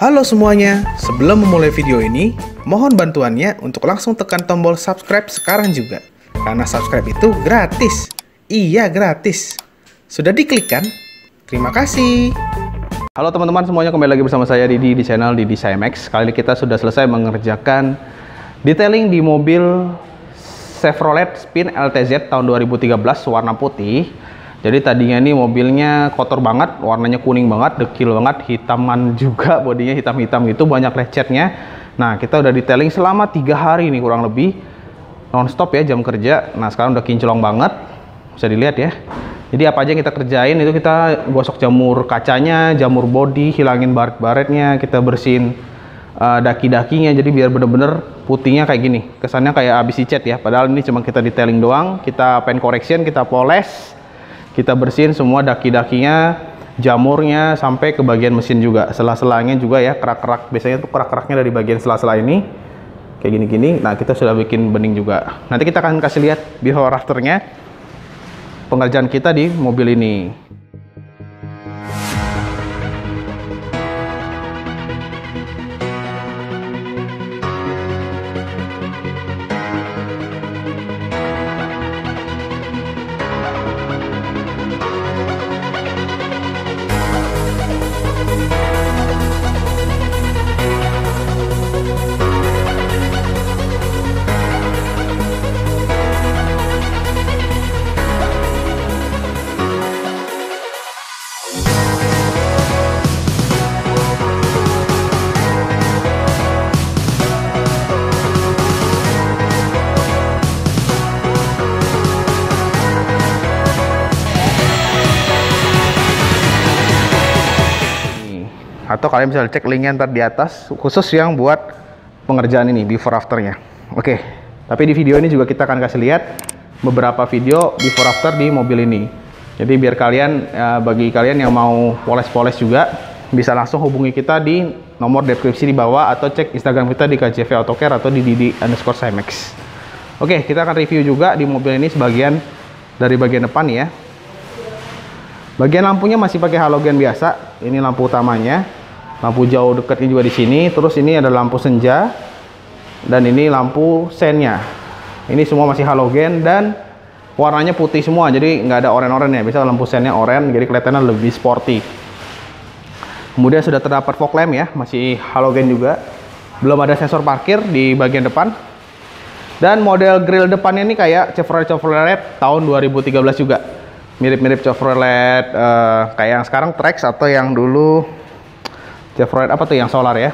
Halo semuanya, sebelum memulai video ini, mohon bantuannya untuk langsung tekan tombol subscribe sekarang juga. Karena subscribe itu gratis. Iya, gratis. Sudah diklik kan? Terima kasih. Halo teman-teman semuanya, kembali lagi bersama saya Didi di channel Didi Cymex. Kali ini kita sudah selesai mengerjakan detailing di mobil Chevrolet Spin LTZ tahun 2013 warna putih. Jadi tadinya ini mobilnya kotor banget, warnanya kuning banget, dekil banget, hitaman juga, bodinya hitam-hitam gitu, banyak lecetnya. Nah, kita udah detailing selama 3 hari nih kurang lebih, non-stop ya jam kerja. Nah, sekarang udah kinclong banget, bisa dilihat ya. Jadi apa aja yang kita kerjain itu kita gosok jamur kacanya, jamur bodi, hilangin baret-baretnya, kita bersihin daki-dakinya, jadi biar bener-bener putihnya kayak gini. Kesannya kayak habis dicat ya, padahal ini cuma kita detailing doang, kita paint correction, kita poles. Kita bersihin semua daki-dakinya, jamurnya, sampai ke bagian mesin juga. Sela-selanya juga ya, kerak-kerak. Biasanya tuh kerak-keraknya dari bagian sela-sela ini. Kayak gini-gini. Nah, kita sudah bikin bening juga. Nanti kita akan kasih lihat before afternya pengerjaan kita di mobil ini. Atau kalian bisa cek linknya ntar di atas, khusus yang buat pengerjaan ini before afternya. Oke, tapi di video ini juga kita akan kasih lihat beberapa video before after di mobil ini. Jadi biar kalian, bagi kalian yang mau poles-poles juga, bisa langsung hubungi kita di nomor deskripsi di bawah, atau cek Instagram kita di KJV Autocare atau di Didi_Cymex. Oke, kita akan review juga di mobil ini sebagian dari bagian depan ya. Bagian lampunya masih pakai halogen biasa. Ini lampu utamanya. Lampu jauh dekatnya juga di sini. Terus ini ada lampu senja dan ini lampu sennya. Ini semua masih halogen dan warnanya putih semua. Jadi nggak ada oranye-oranye ya. Biasa lampu sennya oranye, jadi kelihatannya lebih sporty. Kemudian sudah terdapat fog lamp ya, masih halogen juga. Belum ada sensor parkir di bagian depan. Dan model grill depannya ini kayak Chevrolet tahun 2013 juga. Mirip-mirip Chevrolet kayak yang sekarang Trax, atau yang dulu Chevrolet apa tuh yang solar ya.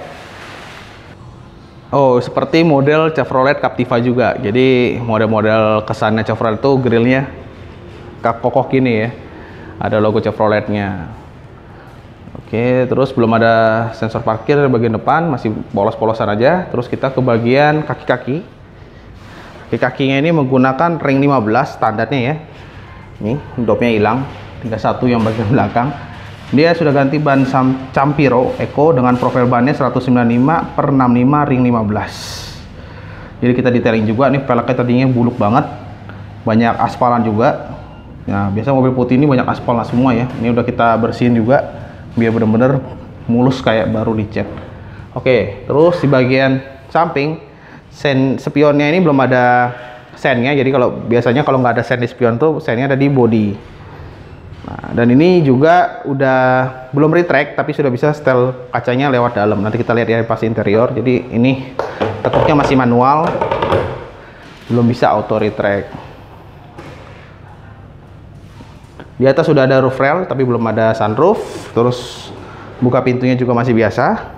Oh, seperti model Chevrolet Captiva juga. Jadi model-model kesannya Chevrolet tuh grillnya kokoh gini ya. Ada logo Chevroletnya. Oke, terus belum ada sensor parkir di bagian depan, masih polos-polosan aja. Terus kita ke bagian kaki-kaki. Kaki-kakinya ini menggunakan ring 15 standarnya ya. Nih, dopnya hilang, tinggal satu yang bagian belakang. Dia sudah ganti ban Campiro Eco dengan profil bannya 195/65 ring 15. Jadi kita detailing juga. Nih velgnya tadinya buluk banget, banyak aspalan juga. Nah, biasa mobil putih ini banyak aspalnya semua ya. Ini udah kita bersihin juga biar bener-bener mulus kayak baru dicat. Oke, terus di bagian samping sen spionnya ini belum ada sennya. Jadi kalau biasanya kalau nggak ada sen di spion tuh sennya ada di bodi. Nah, dan ini juga udah belum retract, tapi sudah bisa setel kacanya lewat dalam. Nanti kita lihat ya pas interior. Jadi ini tekuknya masih manual, belum bisa auto retract. Di atas sudah ada roof rail, tapi belum ada sunroof. Terus buka pintunya juga masih biasa.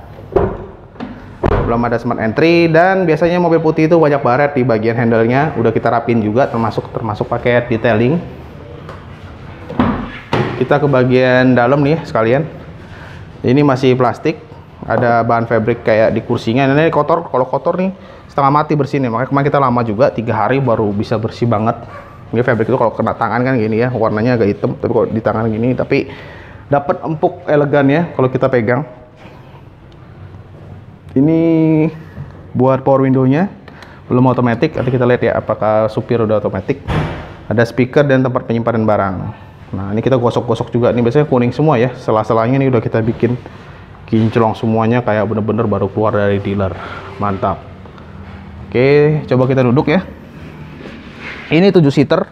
Belum ada smart entry, dan biasanya mobil putih itu banyak baret di bagian handle-nya. Udah kita rapin juga, termasuk pakai detailing. Kita ke bagian dalam nih sekalian. Ini masih plastik, ada bahan fabric kayak di kursinya. Ini kotor, kalau kotor nih setengah mati bersihnya. Makanya kemarin kita lama juga, 3 hari baru bisa bersih banget. Ini fabric itu kalau kena tangan kan gini ya, warnanya agak hitam. Tapi kalau di tangan gini, tapi dapat empuk elegan ya kalau kita pegang. Ini buat power window-nya, belum otomatis. Nanti kita lihat ya apakah supir udah otomatis. Ada speaker dan tempat penyimpanan barang. Nah, ini kita gosok-gosok juga. Ini biasanya kuning semua ya. Sela-selanya ini udah kita bikin kinclong semuanya, kayak bener-bener baru keluar dari dealer. Mantap. Oke, coba kita duduk ya. Ini 7 seater,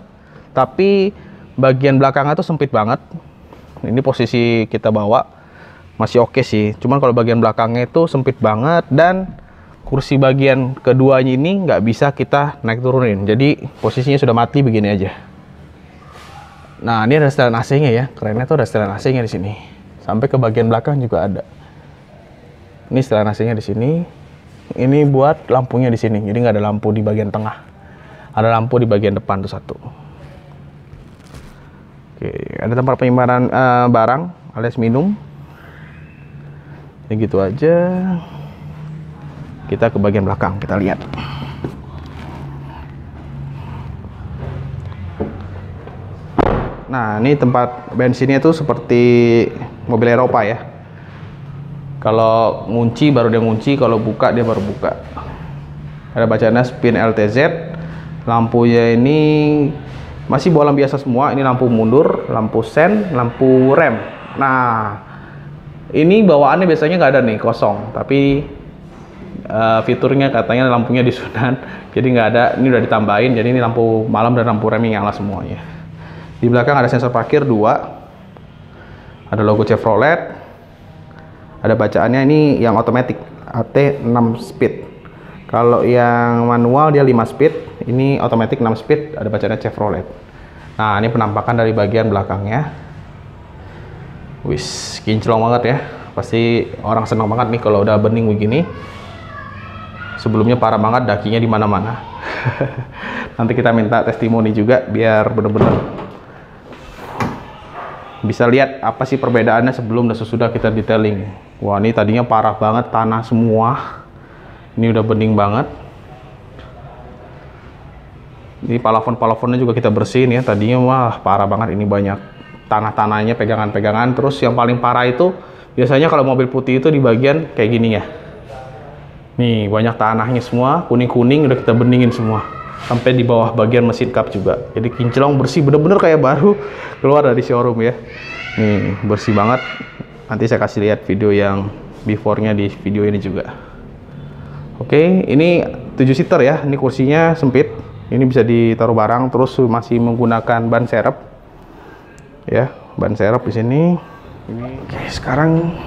tapi bagian belakangnya tuh sempit banget. Ini posisi kita bawa masih oke sih, cuman kalau bagian belakangnya itu sempit banget, dan kursi bagian keduanya ini nggak bisa kita naik turunin, jadi posisinya sudah mati begini aja. Nah, ini ada setelan AC-nya ya, kerennya tuh ada setelan AC-nya di sini, sampai ke bagian belakang juga ada. Ini setelan AC-nya di sini, ini buat lampunya di sini, jadi nggak ada lampu di bagian tengah, ada lampu di bagian depan tuh satu. Oke, ada tempat penyimpanan barang alias minum. Ini gitu aja. Kita ke bagian belakang, kita lihat. Nah, ini tempat bensinnya tuh seperti mobil Eropa ya. Kalau ngunci baru dia ngunci, kalau buka dia baru buka. Ada bacanya spin LTZ. Lampunya ini masih bolam biasa semua. Ini lampu mundur, lampu sen, lampu rem. Nah, ini bawaannya biasanya nggak ada nih, kosong. Tapi fiturnya katanya lampunya disunat, jadi nggak ada. Ini udah ditambahin, jadi ini lampu malam dan lampu rem yang nyala semuanya. Di belakang ada sensor parkir 2, ada logo Chevrolet, ada bacaannya ini yang otomatis AT 6 speed. Kalau yang manual dia 5 speed, ini otomatis 6 speed, ada bacaannya Chevrolet. Nah, ini penampakan dari bagian belakangnya. Wis, kinclong banget ya, pasti orang senang banget nih kalau udah bening begini. Sebelumnya parah banget, dakinya di mana-mana. Nanti kita minta testimoni juga biar bener-bener bisa lihat apa sih perbedaannya sebelum dan sesudah kita detailing. Wah, ini tadinya parah banget, tanah semua. Ini udah bening banget. Ini plafon-plafonnya juga kita bersihin ya. Tadinya wah parah banget, ini banyak tanah-tanahnya, pegangan-pegangan. Terus yang paling parah itu biasanya kalau mobil putih itu di bagian kayak gini ya. Nih, banyak tanahnya semua, kuning-kuning udah kita beningin semua. Sampai di bawah bagian mesin kap juga. Jadi kinclong bersih, bener-bener kayak baru keluar dari showroom ya. Nih, bersih banget. Nanti saya kasih lihat video yang before-nya di video ini juga. Oke, ini 7 seater ya. Ini kursinya sempit. Ini bisa ditaruh barang, terus masih menggunakan ban serep. Ya, ban serep di sini. Oke, sekarang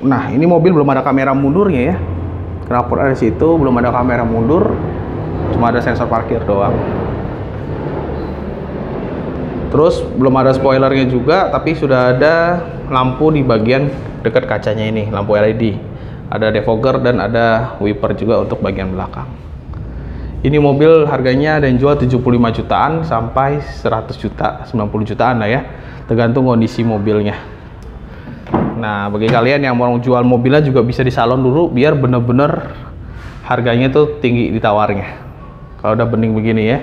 nah, ini mobil belum ada kamera mundurnya ya. Knalpot ada di situ, belum ada kamera mundur, cuma ada sensor parkir doang. Terus belum ada spoilernya juga, tapi sudah ada lampu di bagian dekat kacanya ini, lampu LED. Ada defogger dan ada wiper juga untuk bagian belakang. Ini mobil harganya ada yang jual 75 jutaan sampai 100 juta, 90 jutaan lah ya, tergantung kondisi mobilnya. Nah, bagi kalian yang mau jual mobilnya juga bisa di salon dulu biar bener-bener harganya tuh tinggi ditawarnya. Kalau udah bening begini ya.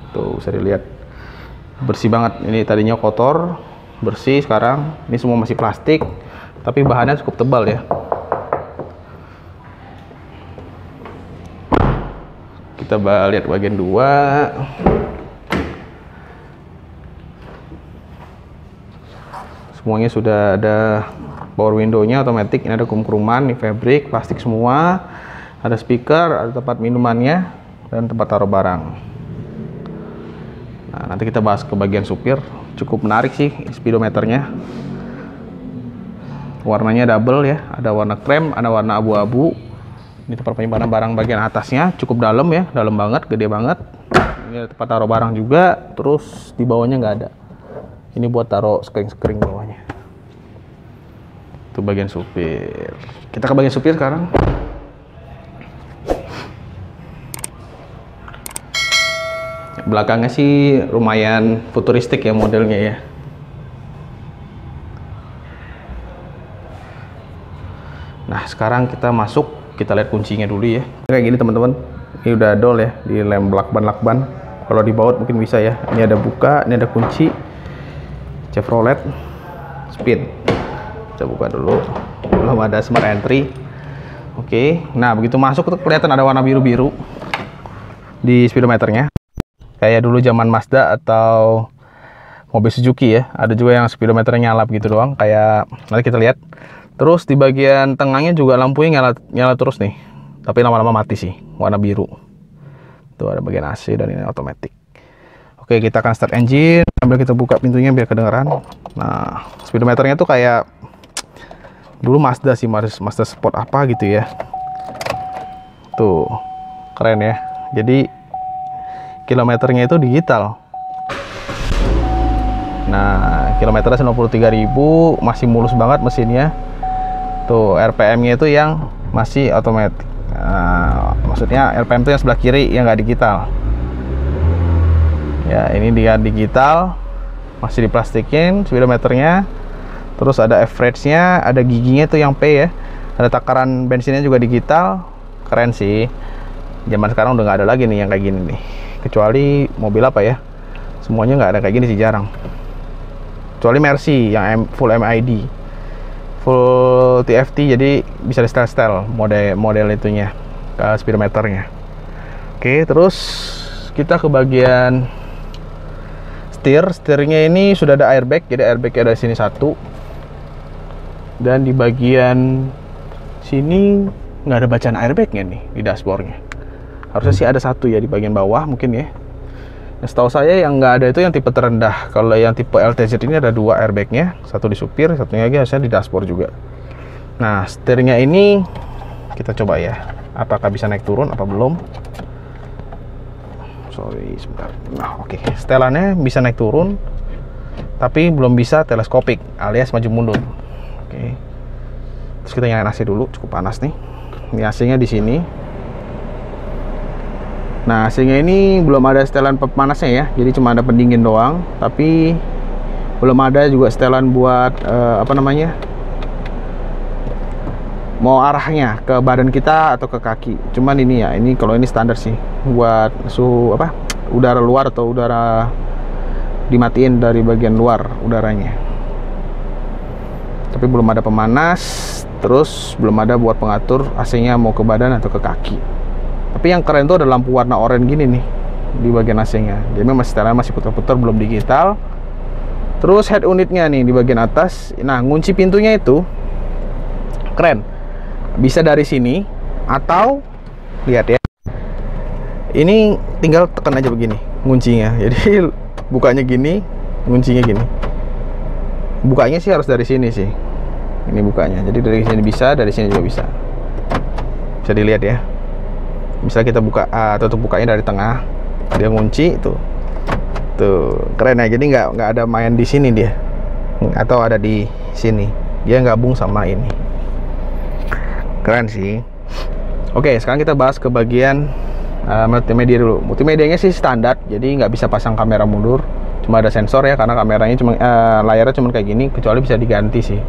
Tuh, bisa dilihat. Bersih banget. Ini tadinya kotor, bersih sekarang. Ini semua masih plastik, tapi bahannya cukup tebal ya. Kita lihat bagian 2. Semuanya sudah ada power window-nya otomatis. Ini ada kum-kruman, ini fabric, plastik semua. Ada speaker, ada tempat minumannya, dan tempat taruh barang. Nah, nanti kita bahas ke bagian supir. Cukup menarik sih speedometernya. Warnanya double ya, ada warna krem, ada warna abu-abu. Ini tempat penyimpanan barang bagian atasnya, cukup dalam ya, dalam banget, gede banget. Ini ada tempat taruh barang juga, terus di bawahnya nggak ada. Ini buat taruh skring-skring bawahnya. Itu bagian supir. Kita ke bagian supir sekarang. Belakangnya sih lumayan futuristik ya modelnya ya. Nah, sekarang kita masuk, kita lihat kuncinya dulu ya. Kayak gini teman-teman. Ini udah dol ya, di lem lakban-lakban. Kalau dibaut mungkin bisa ya. Ini ada buka, ini ada kunci. Chevrolet Speed. Kita buka dulu. Belum ada smart entry. Oke. Nah, begitu masuk tuh kelihatan ada warna biru-biru di speedometernya. Kayak dulu zaman Mazda atau mobil Suzuki ya. Ada juga yang speedometernya nyala gitu doang, kayak nanti kita lihat. Terus di bagian tengahnya juga lampunya nyala terus nih, tapi lama-lama mati sih, warna biru. Tuh ada bagian AC dan ini otomatis. Oke, kita akan start engine sambil kita buka pintunya biar kedengeran. Nah, speedometernya tuh kayak dulu Mazda sih, Mazda Sport apa gitu ya. Tuh keren ya. Jadi kilometernya itu digital. Nah, kilometernya 93.000, masih mulus banget mesinnya. Tuh, RPM-nya itu yang masih otomatis. Nah, maksudnya RPM itu yang sebelah kiri yang nggak digital. Ya, ini dia digital, masih diplastikin speedometernya. Terus ada average-nya, ada giginya tuh yang P ya. Ada takaran bensinnya juga digital. Keren sih. Zaman sekarang udah nggak ada lagi nih yang kayak gini nih. Kecuali mobil apa ya? Semuanya nggak ada kayak gini sih, jarang. Kecuali Mercy yang full MID, full TFT, jadi bisa di style model itunya, speedometernya. Oke, terus kita ke bagian steeringnya. Ini sudah ada airbag, jadi airbagnya ada di sini satu, dan di bagian sini nggak ada bacaan airbagnya nih di dashboardnya. Harusnya sih ada satu ya di bagian bawah mungkin ya. Setahu saya yang nggak ada itu yang tipe terendah. Kalau yang tipe LTZ ini ada dua airbagnya, satu di supir, satunya lagi harusnya di dashboard juga. Nah, setirnya ini kita coba ya, apakah bisa naik turun apa belum. Sorry sebentar. Nah, oke. Setelannya bisa naik turun, tapi belum bisa teleskopik alias maju mundur. Oke. Terus kita nyalain AC dulu, cukup panas nih. Ini AC-nya di sini. Nah, AC-nya ini belum ada setelan pemanasnya ya, jadi cuma ada pendingin doang, tapi belum ada juga setelan buat apa namanya, mau arahnya ke badan kita atau ke kaki. Cuman ini ya, ini kalau ini standar sih buat suhu apa, udara luar atau udara dimatiin dari bagian luar udaranya. Tapi belum ada pemanas, terus belum ada buat pengatur AC-nya mau ke badan atau ke kaki. Tapi yang keren tuh ada lampu warna oranye gini nih di bagian AC-nya. Jadi memang setelan masih putar-putar, belum digital. Terus head unitnya nih di bagian atas. Nah, ngunci pintunya itu keren. Bisa dari sini atau lihat ya. Ini tinggal tekan aja begini nguncinya. Jadi bukanya gini, nguncinya gini. Bukanya sih harus dari sini sih. Ini bukanya. Jadi dari sini bisa, dari sini juga bisa. Bisa dilihat ya. Misalnya kita buka tutup bukanya dari tengah, dia ngunci tuh keren ya. Jadi nggak ada main di sini dia, atau ada di sini, dia gabung sama ini. Keren sih. Oke, sekarang kita bahas ke bagian multimedia dulu. Multimedianya sih standar, jadi nggak bisa pasang kamera mundur, cuma ada sensor ya, karena kameranya cuma layarnya cuma kayak gini, kecuali bisa diganti sih.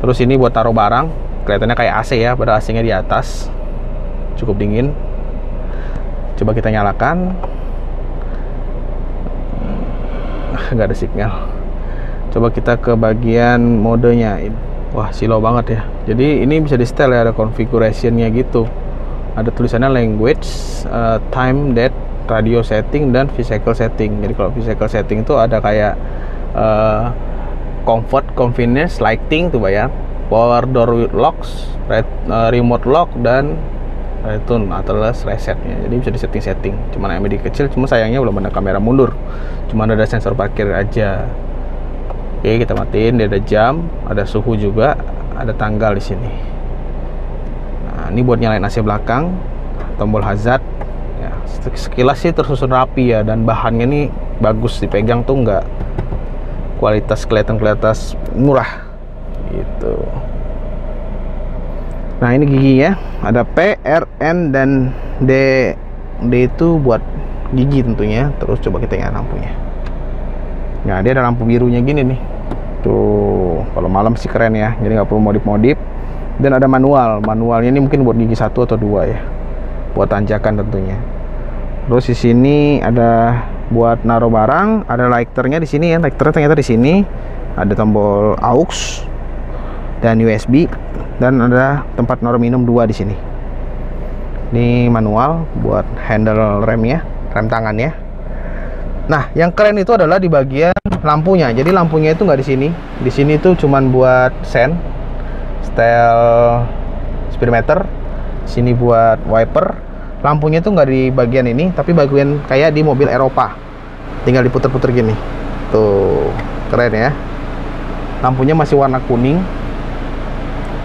Terus ini buat taruh barang, kelihatannya kayak AC ya, padahal AC-nya di atas. Cukup dingin. Coba kita nyalakan. Nggak ada sinyal. Coba kita ke bagian modenya. Wah, slow banget ya. Jadi ini bisa di setel ya, ada configuration-nya gitu. Ada tulisannya language, time, date, radio setting, dan physical setting. Jadi kalau physical setting itu ada kayak comfort, convenience, lighting tuh ya, power door locks, remote lock, dan retune atau resetnya. Jadi bisa di setting. Cuman MID kecil, cuma sayangnya belum ada kamera mundur. Cuman ada sensor parkir aja. Oke, kita matiin. Dia ada jam, ada suhu juga, ada tanggal di sini. Nah, ini buat nyalain AC belakang, tombol hazard. Ya, sekilas sih tersusun rapi ya, dan bahannya nih bagus, dipegang tuh nggak kelihatan murah gitu. Nah, ini giginya ada P, R, N, dan D. D itu buat gigi tentunya. Terus coba kita nyalain lampunya. Nah, dia ada lampu birunya gini nih. Tuh, kalau malam sih keren ya. Jadi nggak perlu modif-modif. Dan ada manual. Manualnya ini mungkin buat gigi 1 atau 2 ya. Buat tanjakan tentunya. Terus di sini ada buat naruh barang. Ada lighternya di sini ya. Lighternya ternyata di sini. Ada tombol aux dan USB. Dan ada tempat naruh minum 2 di sini. Ini manual buat handle remnya, rem tangannya. Nah, yang keren itu adalah di bagian lampunya. Jadi lampunya itu nggak di sini. Di sini tuh cuman buat setel speedometer. Sini buat wiper. Lampunya tuh nggak di bagian ini, tapi bagian kayak di mobil Eropa. Tinggal diputer-puter gini. Tuh, keren ya. Lampunya masih warna kuning.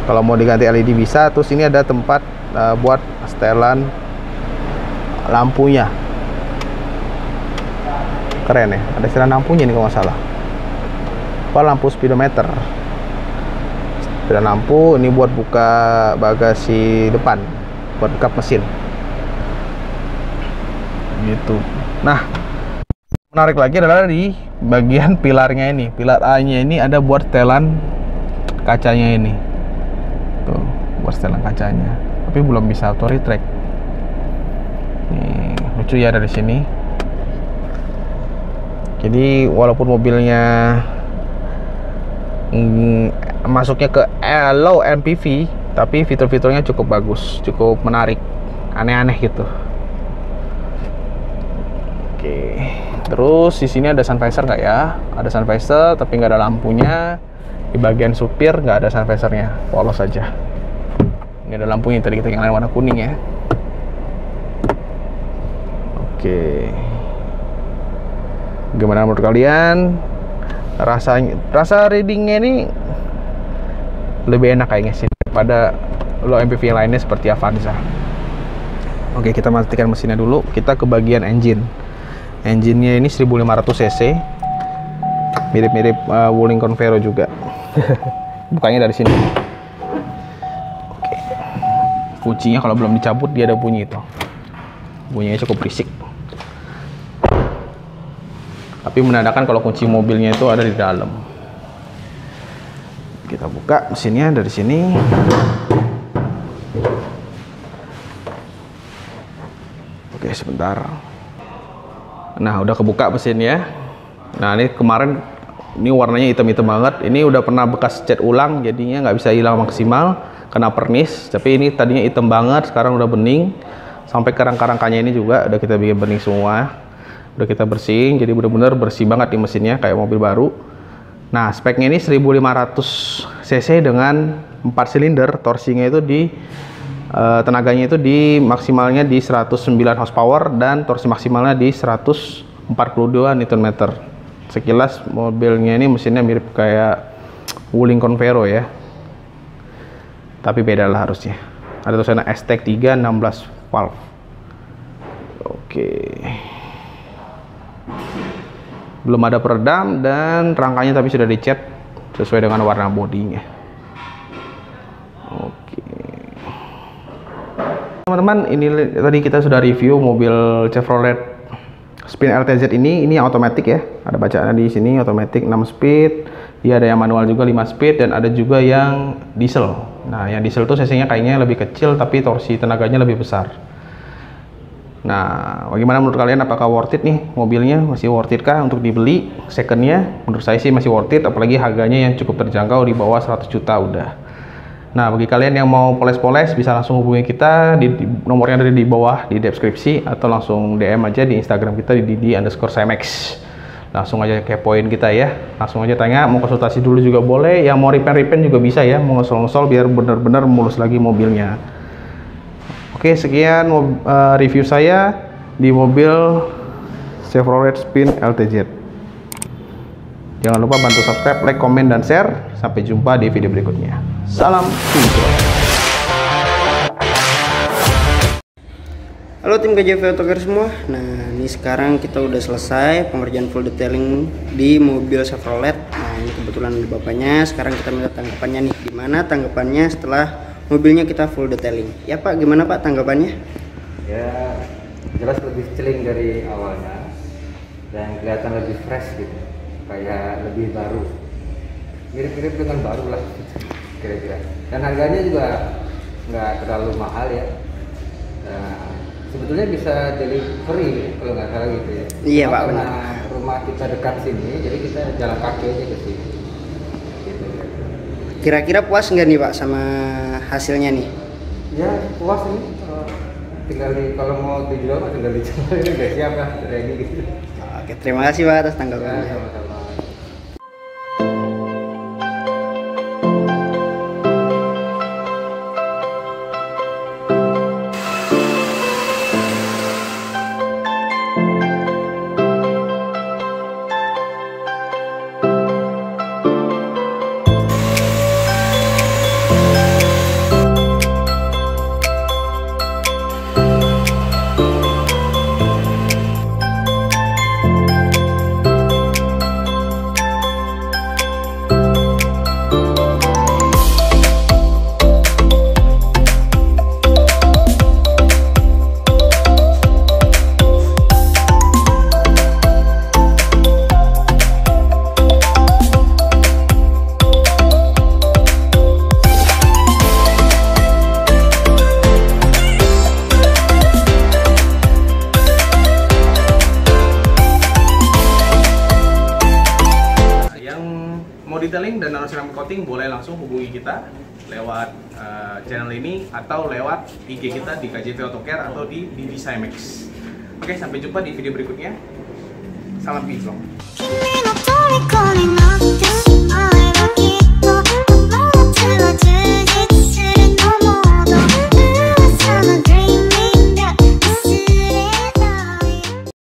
Kalau mau diganti LED bisa. Terus ini ada tempat buat setelan lampunya. Keren ya, ada setelan lampunya nih kalau nggak salah. Lampu speedometer. Setelan lampu ini buat buka bagasi depan, buat buka mesin. Gitu. Nah, menarik lagi adalah di bagian pilarnya ini. Pilar A-nya ini ada buat setelan kacanya ini. Tuh, buat setelan kacanya. Tapi belum bisa auto retract. Nih, lucu ya dari sini. Jadi walaupun mobilnya masuknya ke low MPV, tapi fitur-fiturnya cukup bagus, cukup menarik, aneh-aneh gitu. Oke, terus di sini ada sun visor nggak ya? Ada sun visor, tapi nggak ada lampunya. Di bagian supir nggak ada sun visornya, polos saja. Ini ada lampunya tadi kita yang warna kuning ya. Oke. Gimana menurut kalian? Rasa readingnya ini lebih enak kayaknya sih daripada low MPV lainnya seperti Avanza. Oke, kita matikan mesinnya dulu. Kita ke bagian engine. Engine-nya ini 1500 cc. Mirip-mirip Wuling Convero juga. Bukanya dari sini. Oke. Kuncinya kalau belum dicabut dia ada bunyi itu. Bunyinya cukup berisik. Tapi menandakan kalau kunci mobilnya itu ada di dalam. Kita buka mesinnya dari sini. Oke, sebentar. Nah, udah kebuka mesinnya. Nah, ini kemarin ini warnanya hitam-hitam banget. Ini udah pernah bekas cat ulang, jadinya nggak bisa hilang maksimal, kena pernis. Tapi ini tadinya hitam banget, sekarang udah bening. Sampai kerangka-rangkanya ini juga udah kita bikin bening semua. Udah kita bersihin, jadi benar-benar bersih banget di mesinnya kayak mobil baru. Nah, speknya ini 1500 cc dengan 4 silinder. Torsinya itu di tenaganya itu di maksimalnya di 109 horsepower dan torsi maksimalnya di 142 Nm. Sekilas mobilnya ini mesinnya mirip kayak Wuling Convero ya. Tapi beda lah harusnya. Ada tulisannya ST3 16 valve. Oke. Belum ada peredam dan rangkanya tapi sudah dicat sesuai dengan warna bodinya. Oke. Teman-teman, ini tadi kita sudah review mobil Chevrolet Spin LTZ ini yang otomatis ya. Ada bacaannya di sini otomatis 6 speed. Dia ada yang manual juga 5 speed dan ada juga yang diesel. Nah, yang diesel tuh cc-nya kayaknya lebih kecil tapi torsi tenaganya lebih besar. Nah, bagaimana menurut kalian, apakah worth it nih mobilnya? Masih worth it kah untuk dibeli secondnya? Menurut saya sih masih worth it, apalagi harganya yang cukup terjangkau di bawah 100 juta udah. Nah, bagi kalian yang mau poles-poles bisa langsung hubungi kita di nomornya ada di bawah di deskripsi, atau langsung DM aja di Instagram kita di didi_cmx. Langsung aja kepoin kita ya, langsung aja tanya, mau konsultasi dulu juga boleh, yang mau repaint juga bisa ya, mau ngosol-ngosol biar benar-benar mulus lagi mobilnya. Oke, sekian review saya di mobil Chevrolet Spin LTZ. Jangan lupa bantu subscribe, like, komen, dan share. Sampai jumpa di video berikutnya. Salam enjoy. Halo tim KJV Autocar semua. Nah, ini sekarang kita udah selesai pengerjaan full detailing di mobil Chevrolet. Nah, ini kebetulan ada bapaknya. Sekarang kita minta tanggapannya nih. Gimana tanggapannya setelah mobilnya kita full detailing? Ya Pak, gimana Pak tanggapannya? Ya, jelas lebih celing dari awalnya dan kelihatan lebih fresh gitu, kayak lebih baru, mirip-mirip dengan baru lah kira-kira. Dan harganya juga nggak terlalu mahal ya. Nah, sebetulnya bisa delivery kalau nggak salah gitu ya. Iya Pak, karena benar. rumah kita dekat sini, jadi kita jalan kaki aja ke sini. Gitu. Kira-kira puas nggak nih Pak sama hasilnya nih? Ya puas nih, tinggal kalau mau dijual mah tinggal dijual, ini udah siap ya, ready gitu. Oke, terima kasih Pak atas tanggapannya. Sama-sama. Detailing dan nano ceramic coating boleh langsung hubungi kita lewat channel ini atau lewat IG kita di KJV Autocare atau di Design Max. Oke, sampai jumpa di video berikutnya. Salam kinclong.